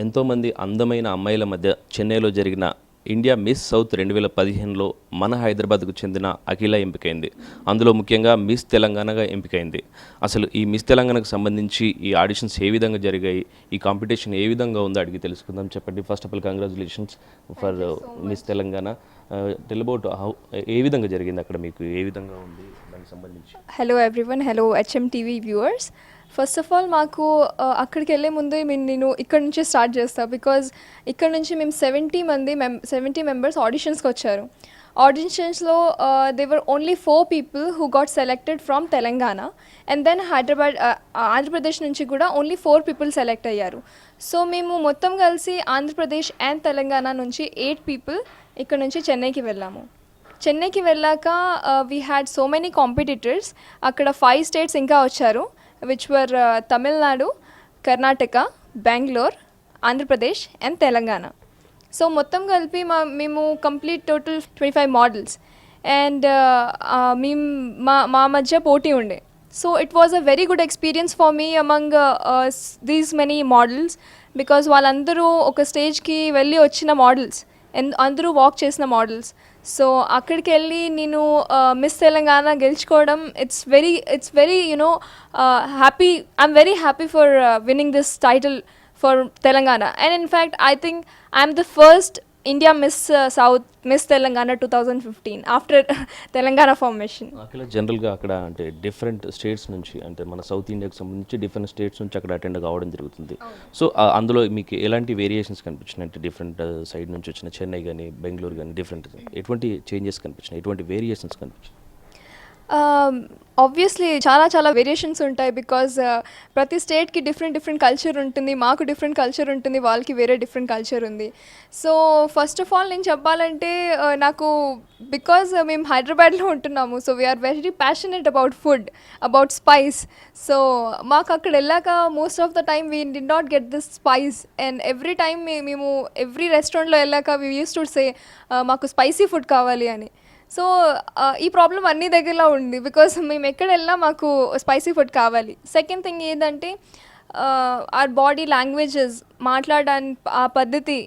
ఎంతోమంది అందమైన అమ్మాయిల మధ్య చెన్నైలో జరిగిన ఇండియా మిస్ సౌత్ 2015లో మన హైదరాబాద్కు చెందిన అఖిల ఎంపికైంది. అందులో ముఖ్యంగా మిస్ తెలంగాణగా ఎంపికైంది. అసలు ఈ మిస్ తెలంగాణకు సంబంధించి ఈ ఆడిషన్స్ ఏ విధంగా జరిగాయి, ఈ కాంపిటీషన్ ఏ విధంగా ఉందో అడిగి తెలుసుకుందాం. చెప్పండి. First of all congratulations for miss Telangana. Tell about how ఏ విధంగా జరిగింది, అక్కడ మీకు ఏ విధంగా ఉంది దానికి సంబంధించి. Hello everyone, hello HMTV viewers. First of all మాకు అక్కడికి వెళ్ళే ముందు నేను ఇక్కడ నుంచి స్టార్ట్ చేస్తాను. బికాజ్ ఇక్కడ నుంచి మేము 70 మెంబర్స్ ఆడిషన్స్కి వచ్చారు. ఆడిషన్స్లో there only 4 people who got selected from Telangana, and then Andhra Pradesh నుంచి కూడా ఓన్లీ 4 people సెలెక్ట్ అయ్యారు. సో మేము మొత్తం కలిసి ఆంధ్రప్రదేశ్ అండ్ తెలంగాణ నుంచి 8 people ఇక్కడ నుంచి చెన్నైకి వెళ్ళాము. చెన్నైకి వెళ్ళాక we had so many competitors. అక్కడ 5 states ఇంకా వచ్చారు, which were Tamil Nadu, Karnataka, Bengaluru, Andhra Pradesh and Telangana. So మొత్తం కలిపి మేము కంప్లీట్ టోటల్ 25 మోడల్స్ అండ్ మేము మా మధ్య పోటీ ఉండే. So it was a very good experience for me among these many models, because వాళ్ళందరూ ఒక స్టేజ్కి వెళ్ళి వచ్చిన మోడల్స్, అందరూ వాక్ చేసిన మోడల్స్. సో అక్కడికి వెళ్ళి నేను మిస్ తెలంగాణ గెలుచుకోవడం, it's very happy. I'm very happy for winning this title for Telangana. And in fact I think I'm the first India miss Telangana 2015 after Telangana formation. Akhila జనరల్గా అక్కడ అంటే డిఫరెంట్ స్టేట్స్ నుంచి, అంటే మన సౌత్ ఇండియాకి సంబంధించి డిఫరెంట్ స్టేట్స్ నుంచి అక్కడ అటెండ్ కావడం జరుగుతుంది. సో అందులో మీకు ఎలాంటి వేరియేషన్స్ కనిపించినాయి? అంటే డిఫరెంట్ సైడ్ నుంచి వచ్చిన చెన్నై కానీ బెంగళూరు కానీ డిఫరెంట్ ఎటువంటి చేంజెస్ కనిపించినాయి, ఎటువంటి వేరియేషన్స్ కనిపించినాయి? ఆబ్వియస్లీ చాలా వేరియేషన్స్ ఉంటాయి. బికాజ్ ప్రతి స్టేట్కి డిఫరెంట్ కల్చర్ ఉంటుంది. మాకు డిఫరెంట్ కల్చర్ ఉంటుంది, వాళ్ళకి వేరే డిఫరెంట్ కల్చర్ ఉంది. సో ఫస్ట్ ఆఫ్ ఆల్ నేను చెప్పాలంటే నాకు, బికాజ్ మేము హైదరాబాద్లో ఉంటున్నాము, so we are very passionate about food, about spice. So మాకు అక్కడ వెళ్ళాక most of the time we did not get this spice, and every time మేము ఎవ్రీ రెస్టారెంట్లో వెళ్ళాక వీ యూస్ టు సే మాకు స్పైసీ ఫుడ్ కావాలి అని. సో ఈ ప్రాబ్లం అన్ని దగ్గరలో ఉంది, బికాస్ మేము ఎక్కడ వెళ్ళినా మాకు స్పైసీ ఫుడ్ కావాలి. సెకండ్ థింగ్ ఏంటంటే ఆర్ బాడీ లాంగ్వేజెస్, మాట్లాడడానికి ఆ పద్ధతి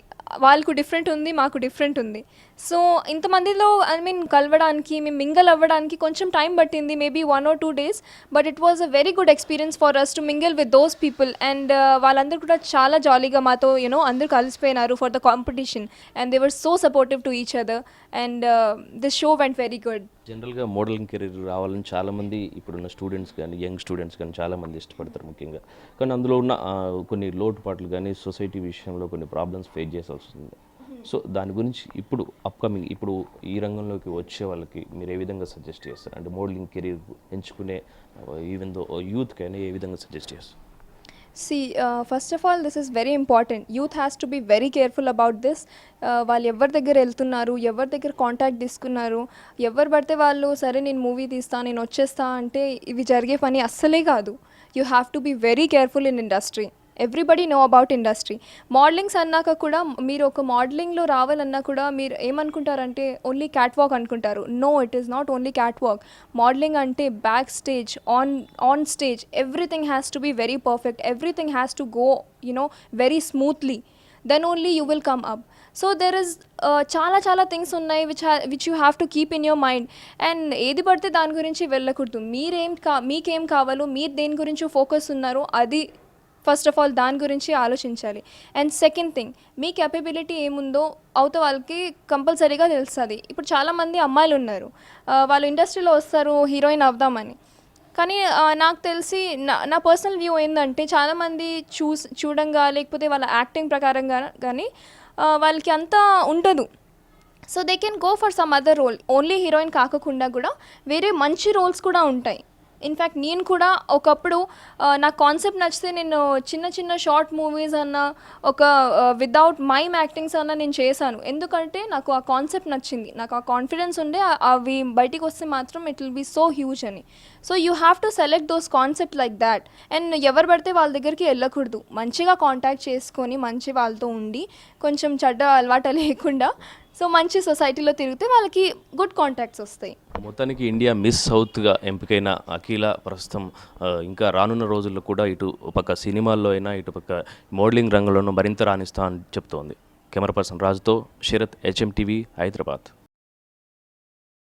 వాళ్ళకు డిఫరెంట్ ఉంది, మాకు డిఫరెంట్ ఉంది. సో ఇంతమందిలో కలవడానికి, మేము మింగల్ అవ్వడానికి కొంచెం టైం పట్టింది, maybe 1 or 2 days. But it was a very good experience for us to mingle with those people. And వాళ్ళందరూ కూడా చాలా జాలీగా మాతో అందరూ కలిసిపోయినారు for the competition, and they were so supportive to each other, and this show went very good. జనరల్గా modeling career రావాలని చాలామంది ఇప్పుడున్న స్టూడెంట్స్ కానీ యంగ్ స్టూడెంట్స్ కానీ చాలామంది ఇష్టపడతారు ముఖ్యంగా. కానీ అందులో ఉన్న కొన్ని లోటుపాట్లు కానీ సొసైటీ విషయంలో కొన్ని ప్రాబ్లమ్స్ ఫేస్ చేయాల్సి వస్తుంది. సో దాని గురించి ఇప్పుడు ఈ రంగంలోకి వచ్చే వాళ్ళకి మీరు ఏ విధంగా సజెస్ట్ చేస్తారు? అంటే మోడలింగ్ కెరీర్ ఎంచుకునే ఈవెన్ దో యూత్కి అయినా ఏ విధంగా సజెస్ట్ చేస్తారు? See, first of all, this is very important. Youth has to be very careful about this. వాళ్ళు ఎవరి దగ్గర వెళ్తున్నారు, ఎవరి దగ్గర కాంటాక్ట్ తీసుకున్నారు, ఎవరు పడితే వాళ్ళు సరే నేను మూవీ తీస్తా, నేను వచ్చేస్తా అంటే ఇవి జరిగే పని అస్సలే కాదు. You have to be very careful in industry. Everybody know about industry. Modelings అన్నాక కూడా, మీరు ఒక మోడలింగ్లో రావాలన్నా కూడా మీరు ఏమనుకుంటారంటే ఓన్లీ క్యాట్ వాక్ అనుకుంటారు. No, it is not only cat walk. Modeling అంటే back stage, on stage, everything has to be very perfect. Everything has to go very smoothly, then only you will come up. So there is చాలా things ఉన్నాయి which you have to keep in your mind. And ఏది పడితే దాని గురించి వెళ్ళకూడదు. మీకేం కావాలో, మీరు దేని గురించి ఫోకస్ ఉన్నారో అది ఫస్ట్ ఆఫ్ ఆల్ దాని గురించి ఆలోచించాలి. And second thing, me capability ఏముందో అవతల వాళ్ళకి కంపల్సరీగా తెలుస్తుంది. ఇప్పుడు చాలామంది అమ్మాయిలు ఉన్నారు, వాళ్ళు ఇండస్ట్రీలో వస్తారు హీరోయిన్ అవుదామని. కానీ నాకు తెలిసి నా పర్సనల్ వ్యూ ఏంటంటే, చాలామంది చూడంగా లేకపోతే వాళ్ళ యాక్టింగ్ ప్రకారంగా కానీ వాళ్ళకి అంతా ఉండదు. So they can go for some other role. Only heroine కాకుండా కూడా వేరే మంచి రోల్స్ కూడా ఉంటాయి. ఇన్ఫ్యాక్ట్ నేను కూడా ఒకప్పుడు నా కాన్సెప్ట్ నచ్చితే నేను చిన్న షార్ట్ మూవీస్ అన్న, ఒక వితౌట్ మైమ్ యాక్టింగ్స్ అన్న నేను చేశాను. ఎందుకంటే నాకు ఆ కాన్సెప్ట్ నచ్చింది, నాకు ఆ కాన్ఫిడెన్స్ ఉండే అవి బయటికి వస్తే మాత్రం it will be so huge అని. So you have to select those concept like that. అండ్ ఎవరు పడితే వాళ్ళ దగ్గరికి వెళ్ళకూడదు. మంచిగా కాంటాక్ట్ చేసుకొని మంచి వాళ్ళతో ఉండి, కొంచెం చెడ్డ అలవాటు లేకుండా, సో మంచి సొసైటీలో తిరిగితే వాళ్ళకి గుడ్ కాంటాక్ట్స్ వస్తాయి. మొత్తానికి ఇండియా మిస్ సౌత్గా ఎంపికైన అఖిల ప్రస్తుతం ఇంకా రానున్న రోజుల్లో కూడా ఇటు పక్క సినిమాల్లో అయినా ఇటు పక్క మోడలింగ్ రంగంలోనూ మరింత రాణిస్తా అని చెప్తోంది. కెమెరా పర్సన్ రాజుతో శరత్, HM టీవీ, హైదరాబాద్.